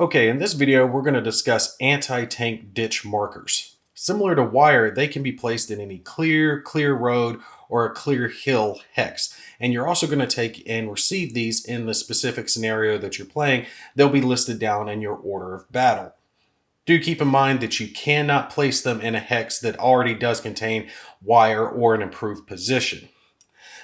Okay, in this video, we're going to discuss anti-tank ditch markers. Similar to wire, they can be placed in any clear road, or a clear hill hex. And you're also going to take and receive these in the specific scenario that you're playing. They'll be listed down in your order of battle. Do keep in mind that you cannot place them in a hex that already does contain wire or an improved position.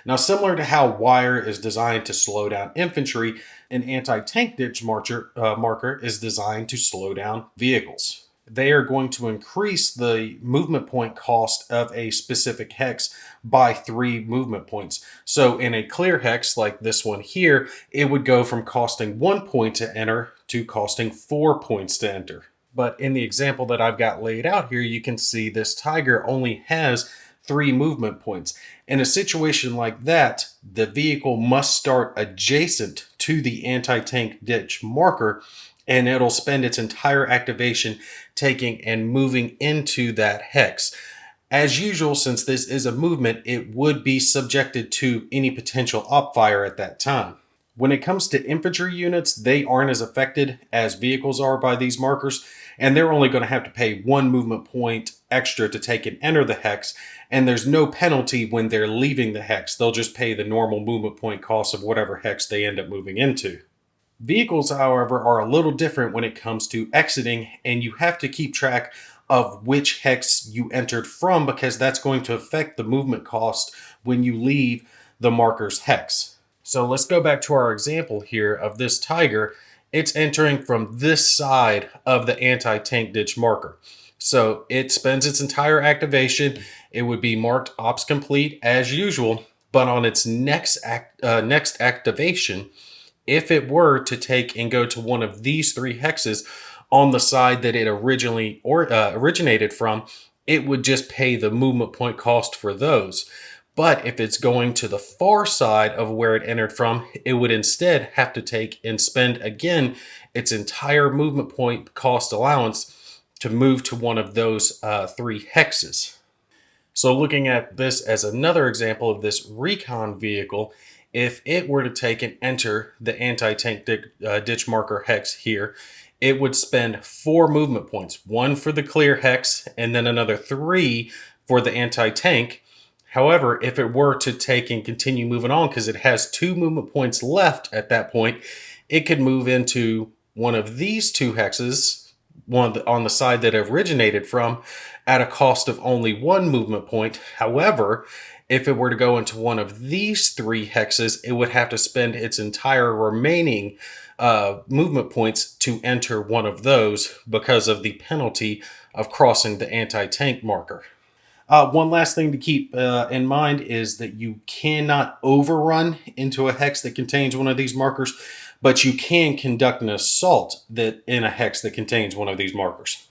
Now, similar to how wire is designed to slow down infantry, an anti-tank ditch marker is designed to slow down vehicles. They are going to increase the movement point cost of a specific hex by 3 movement points. So in a clear hex like this one here, it would go from costing 1 point to enter to costing 4 points to enter. But in the example that I've got laid out here, you can see this tiger only has 3 movement points. In a situation like that, the vehicle must start adjacent to the anti-tank ditch marker, and it'll spend its entire activation taking and moving into that hex. As usual, since this is a movement, it would be subjected to any potential upfire at that time. When it comes to infantry units, they aren't as affected as vehicles are by these markers, and they're only going to have to pay 1 movement point extra to take and enter the hex, and there's no penalty when they're leaving the hex. They'll just pay the normal movement point cost of whatever hex they end up moving into. Vehicles, however, are a little different when it comes to exiting, and you have to keep track of which hex you entered from, because that's going to affect the movement cost when you leave the marker's hex. So let's go back to our example here of this tiger. It's entering from this side of the anti-tank ditch marker. So it spends its entire activation. It would be marked ops complete as usual, but on its next activation, if it were to take and go to one of these 3 hexes on the side that it originally originated from, it would just pay the movement point cost for those. But if it's going to the far side of where it entered from, it would instead have to take and spend again its entire movement point cost allowance to move to one of those 3 hexes. So looking at this as another example of this recon vehicle, if it were to take and enter the anti-tank ditch marker hex here, it would spend 4 movement points, 1 for the clear hex and then another 3 for the anti-tank. However, if it were to take and continue moving on, because it has 2 movement points left at that point, it could move into one of these 2 hexes, one on the side that it originated from, at a cost of only 1 movement point. However, if it were to go into one of these 3 hexes, it would have to spend its entire remaining movement points to enter one of those because of the penalty of crossing the anti-tank marker. One last thing to keep in mind is that you cannot overrun into a hex that contains one of these markers, but you can conduct an assault in a hex that contains one of these markers.